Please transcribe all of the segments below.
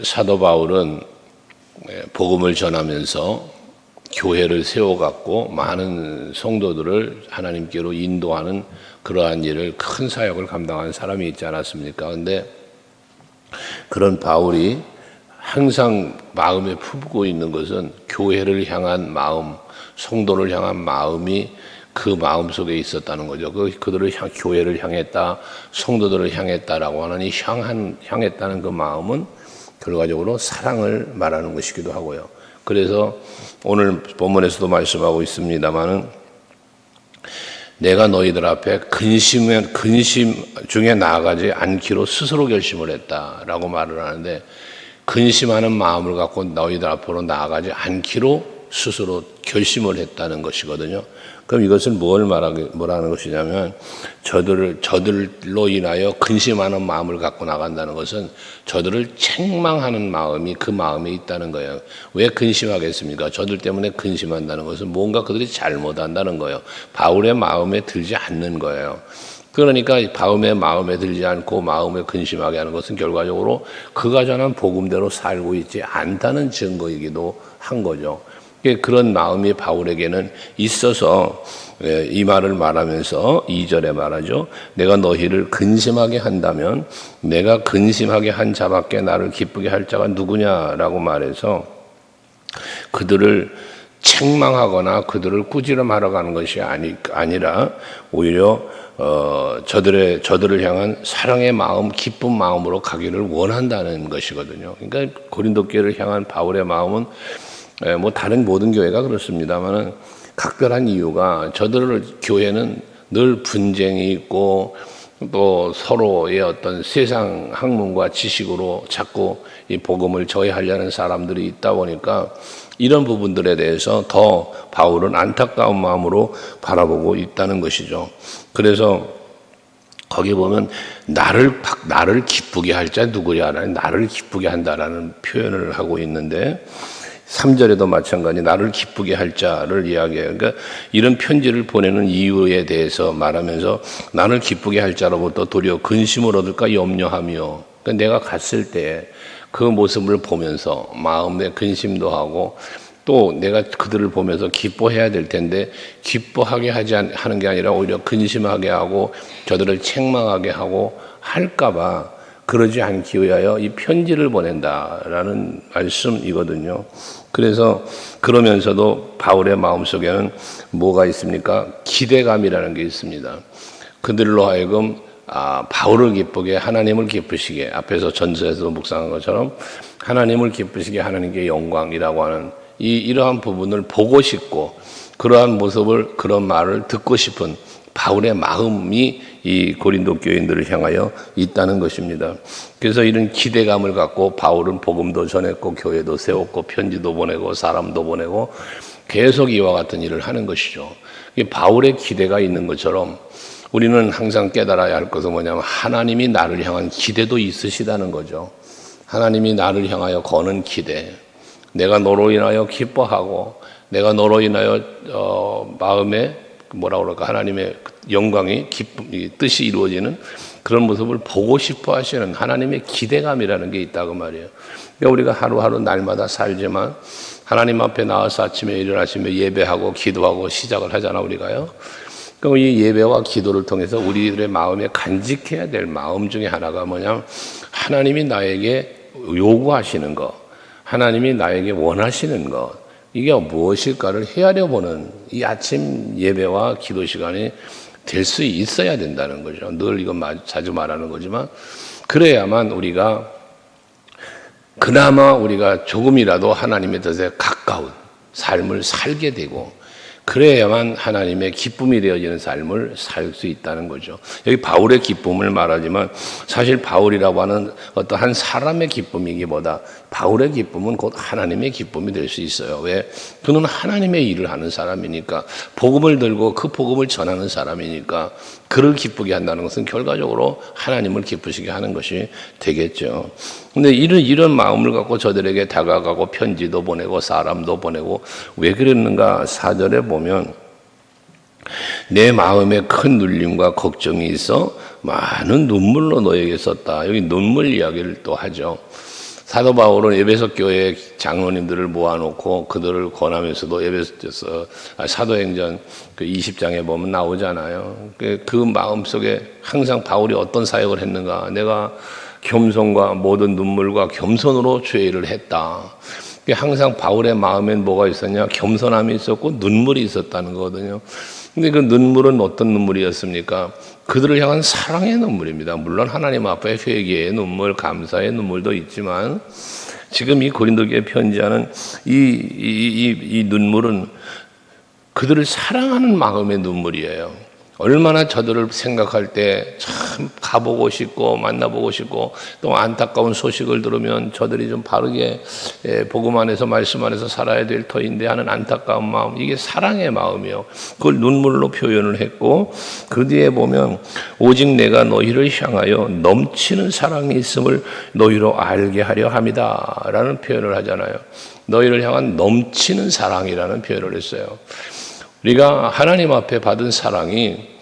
사도 바울은 복음을 전하면서 교회를 세워갖고 많은 성도들을 하나님께로 인도하는 그러한 일을, 큰 사역을 감당한 사람이 있지 않았습니까? 그런데 그런 바울이 항상 마음에 품고 있는 것은 교회를 향한 마음, 성도를 향한 마음이 그 마음 속에 있었다는 거죠. 그들을 교회를 향했다, 성도들을 향했다라고 하는 이 향했다는 그 마음은 결과적으로 사랑을 말하는 것이기도 하고요. 그래서 오늘 본문에서도 말씀하고 있습니다만은 내가 너희들 앞에 근심 중에 나아가지 않기로 스스로 결심을 했다라고 말을 하는데, 근심하는 마음을 갖고 너희들 앞으로 나아가지 않기로 스스로 결심을 했다는 것이거든요. 그럼 이것은 뭐라는 것이냐면, 저들로 인하여 근심하는 마음을 갖고 나간다는 것은 저들을 책망하는 마음이 그 마음에 있다는 거예요. 왜 근심하겠습니까? 저들 때문에 근심한다는 것은 뭔가 그들이 잘못한다는 거예요. 바울의 마음에 들지 않는 거예요. 그러니까 바울의 마음에 들지 않고 마음에 근심하게 하는 것은 결과적으로 그가 전한 복음대로 살고 있지 않다는 증거이기도 한 거죠. 그런 마음이 바울에게는 있어서 이 말을 말하면서 2절에 말하죠. 내가 너희를 근심하게 한다면 내가 근심하게 한 자밖에 나를 기쁘게 할 자가 누구냐라고 말해서 그들을 책망하거나 그들을 꾸지람하러 가는 것이 아니라 오히려 저들을 향한 사랑의 마음, 기쁜 마음으로 가기를 원한다는 것이거든요. 그러니까 고린도 교회를 향한 바울의 마음은 뭐 다른 모든 교회가 그렇습니다만은 각별한 이유가, 교회는 늘 분쟁이 있고 또 서로의 어떤 세상 학문과 지식으로 자꾸 이 복음을 저해하려는 사람들이 있다 보니까 이런 부분들에 대해서 더 바울은 안타까운 마음으로 바라보고 있다는 것이죠. 그래서 거기 보면 나를 기쁘게 할 자 누구냐라는, 나를 기쁘게 한다라는 표현을 하고 있는데 3절에도 마찬가지 나를 기쁘게 할 자를 이야기해요. 그러니까 이런 편지를 보내는 이유에 대해서 말하면서 나를 기쁘게 할 자로부터 도리어 근심을 얻을까 염려하며, 그러니까 내가 갔을 때 그 모습을 보면서 마음에 근심도 하고 또 내가 그들을 보면서 기뻐해야 될 텐데 기뻐하게 하는 게 아니라 오히려 근심하게 하고 저들을 책망하게 하고 할까봐 그러지 않기 위하여 이 편지를 보낸다라는 말씀이거든요. 그래서 그러면서도 바울의 마음속에는 뭐가 있습니까? 기대감이라는 게 있습니다. 그들로 하여금 바울을 기쁘게, 하나님을 기쁘시게, 앞에서 전서에서 묵상한 것처럼 하나님을 기쁘시게 하나님께 영광이라고 하는 이러한 부분을 보고 싶고 그러한 모습을, 그런 말을 듣고 싶은 바울의 마음이 이 고린도 교인들을 향하여 있다는 것입니다. 그래서 이런 기대감을 갖고 바울은 복음도 전했고 교회도 세웠고 편지도 보내고 사람도 보내고 계속 이와 같은 일을 하는 것이죠. 바울의 기대가 있는 것처럼 우리는 항상 깨달아야 할 것은 뭐냐면 하나님이 나를 향한 기대도 있으시다는 거죠. 하나님이 나를 향하여 거는 기대, 내가 너로 인하여 기뻐하고 내가 너로 인하여 마음에 하나님의 영광이 기쁨이 뜻이 이루어지는 그런 모습을 보고 싶어 하시는 하나님의 기대감이라는 게 있다고 말이에요. 그러니까 우리가 하루하루 날마다 살지만 하나님 앞에 나와서 아침에 일어나시며 예배하고 기도하고 시작을 하잖아, 우리가요. 그럼 이 예배와 기도를 통해서 우리들의 마음에 간직해야 될 마음 중에 하나가 뭐냐면 하나님이 나에게 요구하시는 것, 하나님이 나에게 원하시는 것, 이게 무엇일까를 헤아려 보는 이 아침 예배와 기도 시간이 될 수 있어야 된다는 거죠. 늘 이건 자주 말하는 거지만 그래야만 그나마 우리가 조금이라도 하나님의 뜻에 가까운 삶을 살게 되고, 그래야만 하나님의 기쁨이 되어지는 삶을 살 수 있다는 거죠. 여기 바울의 기쁨을 말하지만 사실 바울이라고 하는 어떤 한 사람의 기쁨이기보다 바울의 기쁨은 곧 하나님의 기쁨이 될 수 있어요. 왜? 그는 하나님의 일을 하는 사람이니까, 복음을 들고 그 복음을 전하는 사람이니까 그를 기쁘게 한다는 것은 결과적으로 하나님을 기쁘시게 하는 것이 되겠죠. 근데 이런 마음을 갖고 저들에게 다가가고 편지도 보내고 사람도 보내고 왜 그랬는가? 4절에 보면 내 마음에 큰 눌림과 걱정이 있어 많은 눈물로 너에게 썼다. 여기 눈물 이야기를 또 하죠. 사도 바울은 에베소 교회 장로님들을 모아놓고 그들을 권하면서도 에베소서 사도행전 그 20장에 보면 나오잖아요. 그 마음속에 항상 바울이 어떤 사역을 했는가? 내가 겸손과 모든 눈물과 겸손으로 주의 일을 했다. 항상 바울의 마음엔 뭐가 있었냐? 겸손함이 있었고 눈물이 있었다는 거거든요. 근데 그 눈물은 어떤 눈물이었습니까? 그들을 향한 사랑의 눈물입니다. 물론 하나님 앞에 회개의 눈물, 감사의 눈물도 있지만 지금 이 고린도교에 편지하는 이 눈물은 그들을 사랑하는 마음의 눈물이에요. 얼마나 저들을 생각할 때 참 가보고 싶고 만나보고 싶고 또 안타까운 소식을 들으면 저들이 좀 바르게 복음 안에서 말씀 안에서 살아야 될 터인데 하는 안타까운 마음, 이게 사랑의 마음이요. 그걸 눈물로 표현을 했고 그 뒤에 보면 오직 내가 너희를 향하여 넘치는 사랑이 있음을 너희로 알게 하려 함이다 라는 표현을 하잖아요. 너희를 향한 넘치는 사랑이라는 표현을 했어요. 우리가 하나님 앞에 받은 사랑이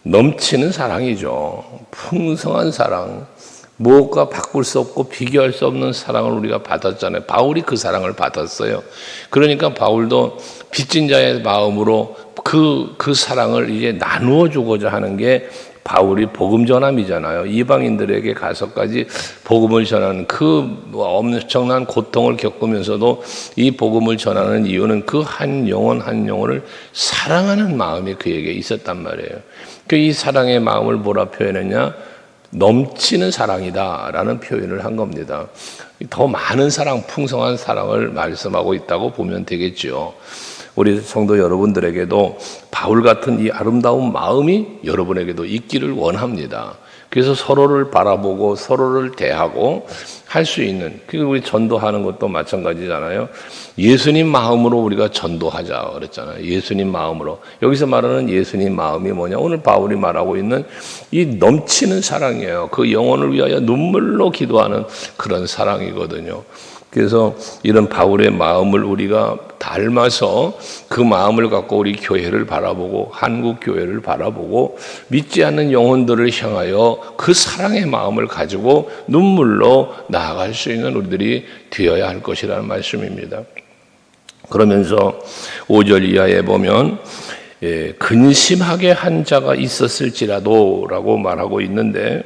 넘치는 사랑이죠. 풍성한 사랑, 무엇과 바꿀 수 없고 비교할 수 없는 사랑을 우리가 받았잖아요. 바울이 그 사랑을 받았어요. 그러니까 바울도 빚진 자의 마음으로 그 사랑을 이제 나누어 주고자 하는 게 바울이 복음 전함이잖아요. 이방인들에게 가서까지 복음을 전하는 그 엄청난 고통을 겪으면서도 이 복음을 전하는 이유는 그 한 영혼 한 영혼을 사랑하는 마음이 그에게 있었단 말이에요. 이 사랑의 마음을 뭐라 표현했냐? 넘치는 사랑이다라는 표현을 한 겁니다. 더 많은 사랑, 풍성한 사랑을 말씀하고 있다고 보면 되겠죠. 우리 성도 여러분들에게도 바울 같은 이 아름다운 마음이 여러분에게도 있기를 원합니다. 그래서 서로를 바라보고 서로를 대하고 할 수 있는, 그리고 우리 전도하는 것도 마찬가지잖아요. 예수님 마음으로 우리가 전도하자 그랬잖아요. 예수님 마음으로. 여기서 말하는 예수님 마음이 뭐냐? 오늘 바울이 말하고 있는 이 넘치는 사랑이에요. 그 영혼을 위하여 눈물로 기도하는 그런 사랑이거든요. 그래서 이런 바울의 마음을 우리가 닮아서 그 마음을 갖고 우리 교회를 바라보고 한국 교회를 바라보고 믿지 않는 영혼들을 향하여 그 사랑의 마음을 가지고 눈물로 나아갈 수 있는 우리들이 되어야 할 것이라는 말씀입니다. 그러면서 5절 이하에 보면 근심하게 한 자가 있었을지라도 라고 말하고 있는데,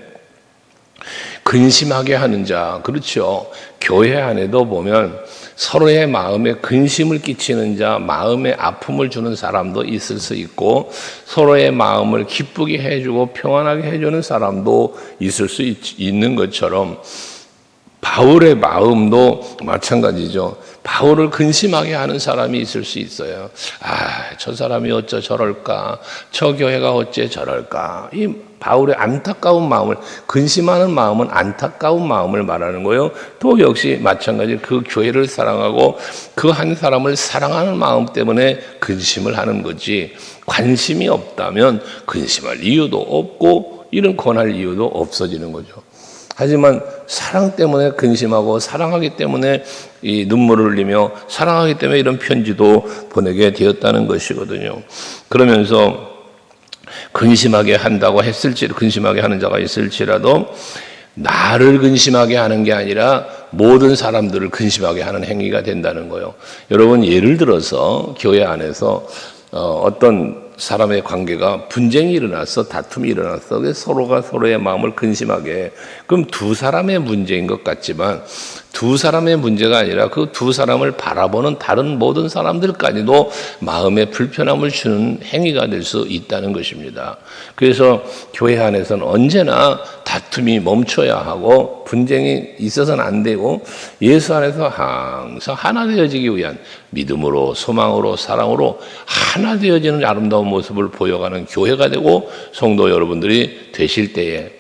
근심하게 하는 자, 그렇죠. 교회 안에도 보면 서로의 마음에 근심을 끼치는 자, 마음에 아픔을 주는 사람도 있을 수 있고 서로의 마음을 기쁘게 해주고 평안하게 해주는 사람도 있을 수 있는 것처럼 바울의 마음도 마찬가지죠. 바울을 근심하게 하는 사람이 있을 수 있어요. 저 사람이 어째 저럴까? 저 교회가 어째 저럴까? 이 바울의 안타까운 마음을, 근심하는 마음은 안타까운 마음을 말하는 거예요. 또 역시 마찬가지 그 교회를 사랑하고 그 한 사람을 사랑하는 마음 때문에 근심을 하는 거지, 관심이 없다면 근심할 이유도 없고 이런 권할 이유도 없어지는 거죠. 하지만 사랑 때문에 근심하고 사랑하기 때문에 이 눈물을 흘리며 사랑하기 때문에 이런 편지도 보내게 되었다는 것이거든요. 그러면서 근심하게 한다고 근심하게 하는 자가 있을지라도 나를 근심하게 하는 게 아니라 모든 사람들을 근심하게 하는 행위가 된다는 거예요. 여러분, 예를 들어서 교회 안에서 어떤 사람의 관계가 분쟁이 일어났어, 다툼이 일어났어. 그래서 서로가 서로의 마음을 근심하게 해. 그럼 두 사람의 문제인 것 같지만 두 사람의 문제가 아니라 그 두 사람을 바라보는 다른 모든 사람들까지도 마음에 불편함을 주는 행위가 될 수 있다는 것입니다. 그래서 교회 안에서는 언제나 다툼이 멈춰야 하고 분쟁이 있어서는 안 되고 예수 안에서 항상 하나 되어지기 위한 믿음으로 소망으로 사랑으로 하나 되어지는 아름다운 모습을 보여가는 교회가 되고 성도 여러분들이 되실 때에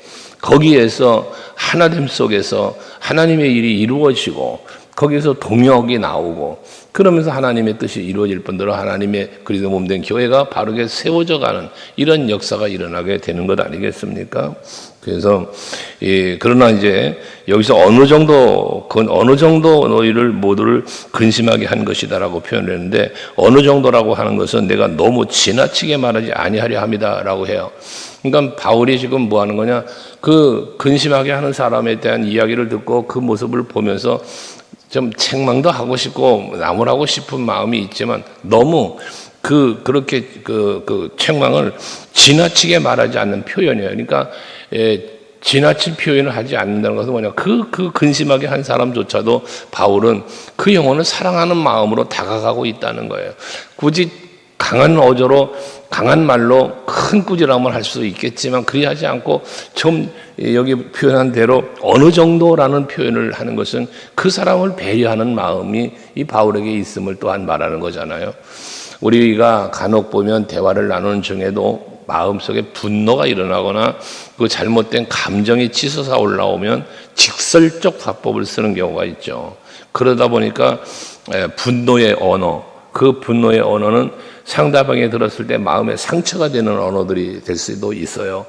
거기에서 하나됨 속에서 하나님의 일이 이루어지고 거기서 동역이 나오고 그러면서 하나님의 뜻이 이루어질 뿐더러 하나님의 그리스도 몸된 교회가 바르게 세워져 가는 이런 역사가 일어나게 되는 것 아니겠습니까? 그래서 그러나 이제 여기서 어느 정도 너희를 모두를 근심하게 한 것이다라고 표현을 했는데 어느 정도라고 하는 것은 내가 너무 지나치게 말하지 아니하려 함이다라고 해요. 그러니까 바울이 지금 뭐 하는 거냐? 그 근심하게 하는 사람에 대한 이야기를 듣고 그 모습을 보면서 좀 책망도 하고 싶고 나무라고 싶은 마음이 있지만 너무 그렇게 책망을 지나치게 말하지 않는 표현이에요. 그러니까 지나친 표현을 하지 않는다는 것은 뭐냐? 그 근심하게 한 사람조차도 바울은 그 영혼을 사랑하는 마음으로 다가가고 있다는 거예요. 굳이 강한 어조로 강한 말로 큰 꾸지람을 할 수도 있겠지만 그리하지 않고 좀 여기 표현한 대로 어느 정도라는 표현을 하는 것은 그 사람을 배려하는 마음이 이 바울에게 있음을 또한 말하는 거잖아요. 우리가 간혹 보면 대화를 나누는 중에도 마음속에 분노가 일어나거나 그 잘못된 감정이 치솟아 올라오면 직설적 화법을 쓰는 경우가 있죠. 그러다 보니까 분노의 언어, 그 분노의 언어는 상대방이 들었을 때 마음에 상처가 되는 언어들이 될 수도 있어요.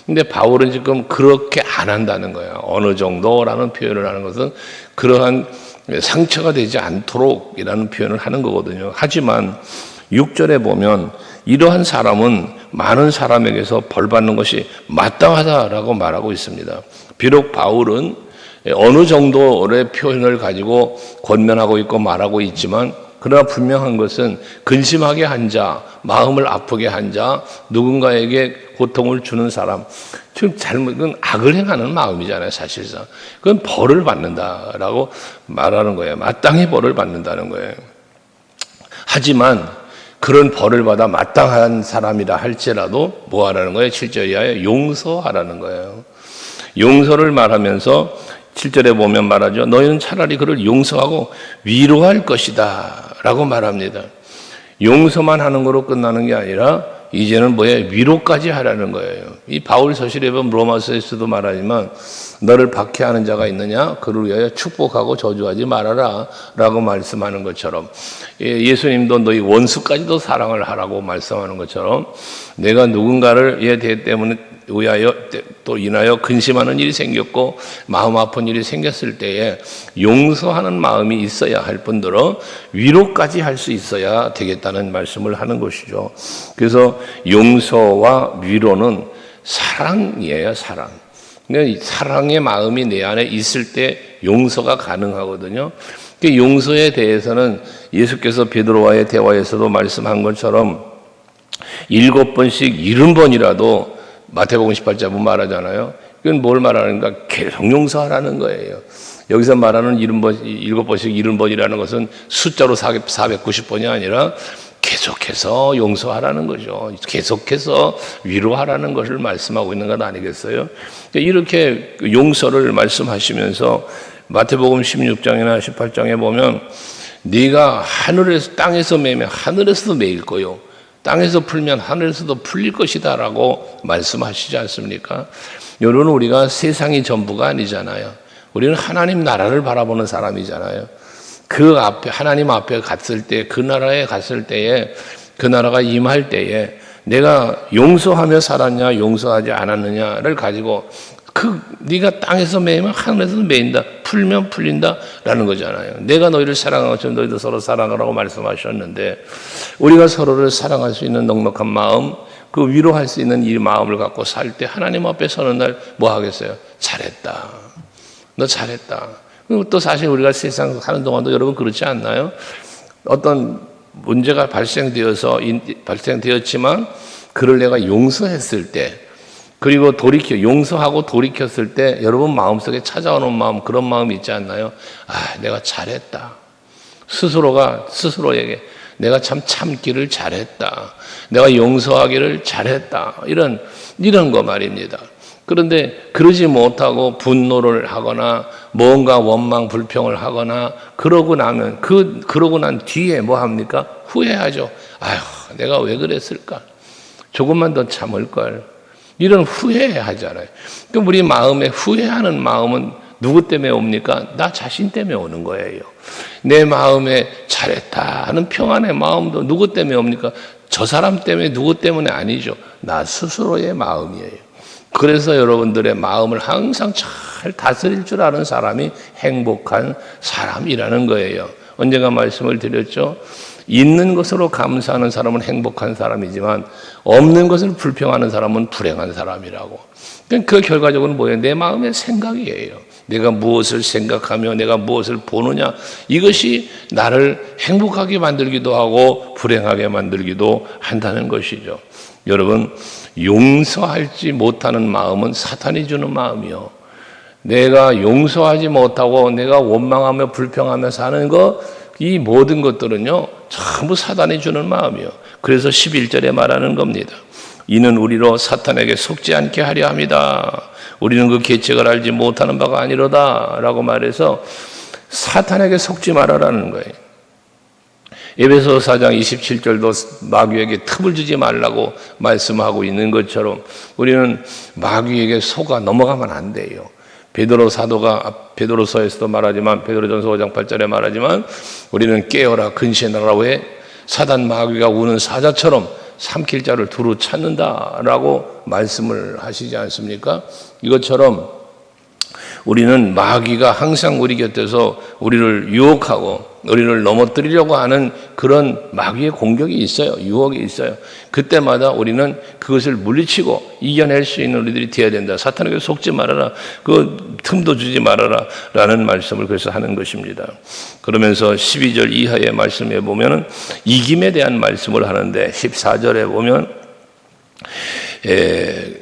근데 바울은 지금 그렇게 안 한다는 거예요. 어느 정도라는 표현을 하는 것은 그러한 상처가 되지 않도록이라는 표현을 하는 거거든요. 하지만 6절에 보면 이러한 사람은 많은 사람에게서 벌받는 것이 마땅하다라고 말하고 있습니다. 비록 바울은 어느 정도의 표현을 가지고 권면하고 있고 말하고 있지만 그러나 분명한 것은 근심하게 한 자, 마음을 아프게 한 자, 누군가에게 고통을 주는 사람, 지금 그건 악을 행하는 마음이잖아요, 사실상. 그건 벌을 받는다라고 말하는 거예요. 마땅히 벌을 받는다는 거예요. 하지만 그런 벌을 받아 마땅한 사람이라 할지라도 뭐 하라는 거예요? 7절 이하에 용서하라는 거예요. 용서를 말하면서 7절에 보면 말하죠. 너희는 차라리 그를 용서하고 위로할 것이다 라고 말합니다. 용서만 하는 거로 끝나는 게 아니라 이제는 뭐예요? 위로까지 하라는 거예요. 이 바울 서실에 보면 로마서에서도 말하지만 너를 박해하는 자가 있느냐? 그를 위하여 축복하고 저주하지 말아라 라고 말씀하는 것처럼 예수님도 너희 원수까지도 사랑을 하라고 말씀하는 것처럼 내가 누군가를 얘 때문에 위하여 또 인하여 근심하는 일이 생겼고 마음 아픈 일이 생겼을 때에 용서하는 마음이 있어야 할 뿐더러 위로까지 할 수 있어야 되겠다는 말씀을 하는 것이죠. 그래서 용서와 위로는 사랑이에요, 사랑. 사랑의 마음이 내 안에 있을 때 용서가 가능하거든요. 용서에 대해서는 예수께서 베드로와의 대화에서도 말씀한 것처럼 7번씩 70번이라도 마태복음 18장 보면 말하잖아요. 그건 뭘 말하는가? 계속 용서하라는 거예요. 여기서 말하는 7번씩 70번이라는 것은 숫자로 490번이 아니라 계속해서 용서하라는 거죠. 계속해서 위로하라는 것을 말씀하고 있는 건 아니겠어요? 이렇게 용서를 말씀하시면서 마태복음 16장이나 18장에 보면 네가 하늘에서 땅에서 매면 하늘에서도 매일 거요. 땅에서 풀면 하늘에서도 풀릴 것이다 라고 말씀하시지 않습니까? 여러분 우리가 세상이 전부가 아니잖아요. 우리는 하나님 나라를 바라보는 사람이잖아요. 그 앞에 하나님 앞에 갔을 때 그 나라에 갔을 때에 그 나라가 임할 때에 내가 용서하며 살았냐 용서하지 않았느냐를 가지고 네가 땅에서 매면 하늘에서도 매인다. 풀면 풀린다라는 거잖아요. 내가 너희를 사랑하는 것처럼 너희도 서로 사랑하라고 말씀하셨는데 우리가 서로를 사랑할 수 있는 넉넉한 마음, 그 위로할 수 있는 이 마음을 갖고 살 때 하나님 앞에 서는 날 뭐 하겠어요? 잘했다. 너 잘했다. 또 사실 우리가 세상 사는 동안도 여러분 그렇지 않나요? 어떤 문제가 발생되었지만 그를 내가 용서했을 때 그리고 용서하고 돌이켰을 때 여러분 마음속에 찾아오는 마음, 그런 마음이 있지 않나요? 아, 내가 잘했다. 스스로에게 내가 참 참기를 잘했다. 내가 용서하기를 잘했다. 이런 거 말입니다. 그런데 그러지 못하고 분노를 하거나 뭔가 원망, 불평을 하거나 그러고 난 뒤에 뭐 합니까? 후회하죠. 아휴, 내가 왜 그랬을까? 조금만 더 참을 걸. 이런 후회하잖아요. 그럼 우리 마음에 후회하는 마음은 누구 때문에 옵니까? 나 자신 때문에 오는 거예요. 내 마음에 잘했다 하는 평안의 마음도 누구 때문에 옵니까? 저 사람 때문에, 누구 때문에 아니죠. 나 스스로의 마음이에요. 그래서 여러분들의 마음을 항상 잘 다스릴 줄 아는 사람이 행복한 사람이라는 거예요. 언젠가 말씀을 드렸죠. 있는 것으로 감사하는 사람은 행복한 사람이지만 없는 것을 불평하는 사람은 불행한 사람이라고. 그 결과적으로는 뭐예요? 내 마음의 생각이에요. 내가 무엇을 생각하며 내가 무엇을 보느냐, 이것이 나를 행복하게 만들기도 하고 불행하게 만들기도 한다는 것이죠. 여러분, 용서하지 못하는 마음은 사탄이 주는 마음이요. 내가 용서하지 못하고 내가 원망하며 불평하며 사는 것, 이 모든 것들은요 전부 사탄이 주는 마음이요. 그래서 11절에 말하는 겁니다. 이는 우리로 사탄에게 속지 않게 하려 함이다. 우리는 그 계책을 알지 못하는 바가 아니로다 라고 말해서 사탄에게 속지 말아라는 거예요. 에베소 4장 27절도 마귀에게 틈을 주지 말라고 말씀하고 있는 것처럼 우리는 마귀에게 속아 넘어가면 안 돼요. 베드로 사도가 베드로서에서도 말하지만, 베드로전서 5장 8절에 말하지만 우리는 깨어라 근신하라고 해 사단 마귀가 우는 사자처럼 삼킬 자를 두루 찾는다라고 말씀을 하시지 않습니까? 이것처럼 우리는 마귀가 항상 우리 곁에서 우리를 유혹하고 우리를 넘어뜨리려고 하는 그런 마귀의 공격이 있어요. 유혹이 있어요. 그때마다 우리는 그것을 물리치고 이겨낼 수 있는 우리들이 되어야 된다. 사탄에게 속지 말아라. 그 틈도 주지 말아라. 라는 말씀을 그래서 하는 것입니다. 그러면서 12절 이하의 말씀에 보면은 이김에 대한 말씀을 하는데 14절에 보면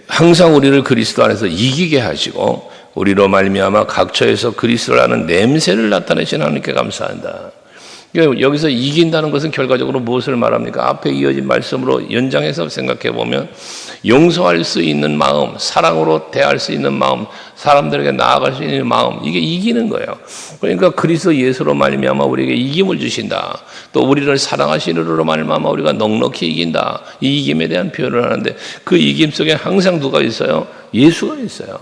항상 우리를 그리스도 안에서 이기게 하시고 우리로 말미암아 각처에서 그리스도를 아는 냄새를 나타내신 하나님께 감사한다. 여기서 이긴다는 것은 결과적으로 무엇을 말합니까? 앞에 이어진 말씀으로 연장해서 생각해 보면 용서할 수 있는 마음, 사랑으로 대할 수 있는 마음, 사람들에게 나아갈 수 있는 마음, 이게 이기는 거예요. 그러니까 그리스도 예수로 말미암아 우리에게 이김을 주신다. 또 우리를 사랑하시느로 말미암아 우리가 넉넉히 이긴다. 이 이김에 대한 표현을 하는데 그 이김 속에 항상 누가 있어요? 예수가 있어요.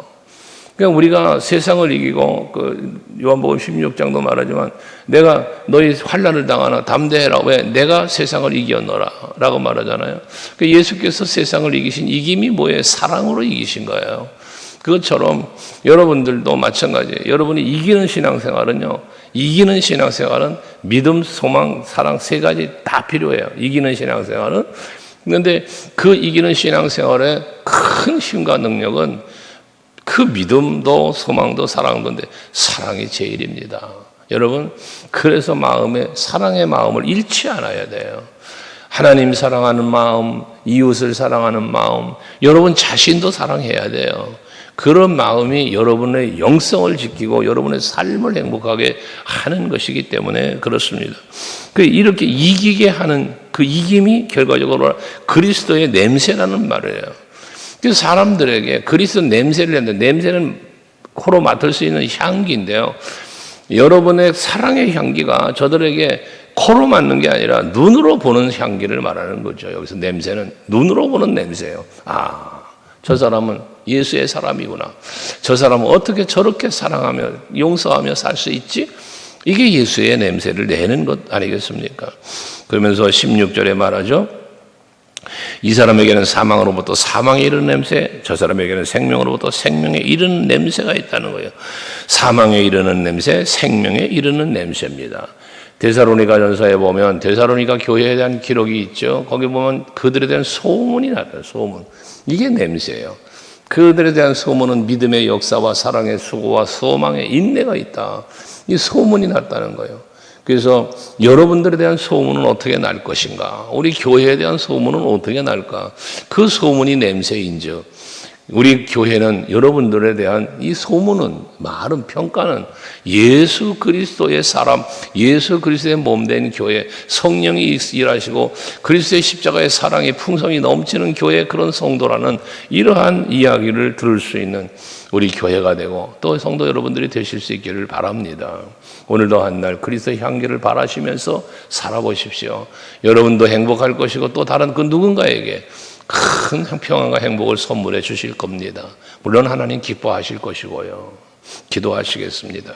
그러니까 우리가 세상을 이기고 그 요한복음 16장도 말하지만 내가 너희 환난을 당하나 담대해라. 왜? 내가 세상을 이겼노라 라고 말하잖아요. 그러니까 예수께서 세상을 이기신 이김이 뭐예요? 사랑으로 이기신 거예요. 그것처럼 여러분들도 마찬가지예요. 여러분이 이기는 신앙생활은요, 이기는 신앙생활은 믿음, 소망, 사랑 세 가지 다 필요해요. 이기는 신앙생활은. 그런데 그 이기는 신앙생활의 큰 힘과 능력은 그 믿음도 소망도 사랑도인데 사랑이 제일입니다. 여러분, 그래서 사랑의 마음을 잃지 않아야 돼요. 하나님 사랑하는 마음, 이웃을 사랑하는 마음, 여러분 자신도 사랑해야 돼요. 그런 마음이 여러분의 영성을 지키고 여러분의 삶을 행복하게 하는 것이기 때문에 그렇습니다. 이렇게 이기게 하는 그 이김이 결과적으로 그리스도의 냄새라는 말이에요. 그래서 사람들에게 그리스도 냄새를 낸다. 냄새는 코로 맡을 수 있는 향기인데요. 여러분의 사랑의 향기가 저들에게 코로 맡는 게 아니라 눈으로 보는 향기를 말하는 거죠. 여기서 냄새는 눈으로 보는 냄새예요. 아, 저 사람은 예수의 사람이구나. 저 사람은 어떻게 저렇게 사랑하며 용서하며 살 수 있지? 이게 예수의 냄새를 내는 것 아니겠습니까? 그러면서 16절에 말하죠. 이 사람에게는 사망으로부터 사망에 이르는 냄새, 저 사람에게는 생명으로부터 생명에 이르는 냄새가 있다는 거예요. 사망에 이르는 냄새, 생명에 이르는 냄새입니다. 데살로니가전서에 보면 데살로니가 교회에 대한 기록이 있죠. 거기 보면 그들에 대한 소문이 나요. 소문. 이게 냄새예요. 그들에 대한 소문은 믿음의 역사와 사랑의 수고와 소망의 인내가 있다. 이 소문이 났다는 거예요. 그래서 여러분들에 대한 소문은 어떻게 날 것인가? 우리 교회에 대한 소문은 어떻게 날까? 그 소문이 냄새인즉 우리 교회는 여러분들에 대한 이 소문은, 말은, 평가는 예수 그리스도의 사람, 예수 그리스도의 몸된 교회, 성령이 일하시고 그리스도의 십자가의 사랑이 풍성히 넘치는 교회, 그런 성도라는 이러한 이야기를 들을 수 있는 우리 교회가 되고 또 성도 여러분들이 되실 수 있기를 바랍니다. 오늘도 한날 그리스도의 향기를 바라시면서 살아보십시오. 여러분도 행복할 것이고 또 다른 그 누군가에게 큰 평안과 행복을 선물해 주실 겁니다. 물론 하나님 기뻐하실 것이고요. 기도하시겠습니다.